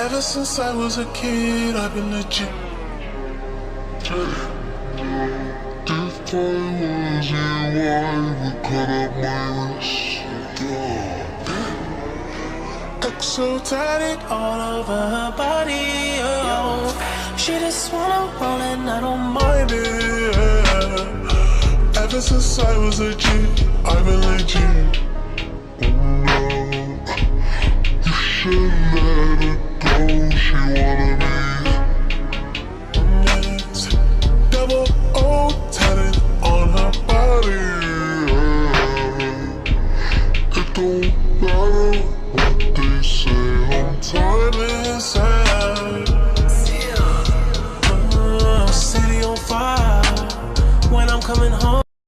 Ever since I was a kid, I've been legit. If I was you, I would cut up my wrist. Exotic all over her body, oh. She just wanna roll and I don't mind it. Ever since I was a G, I've been legit.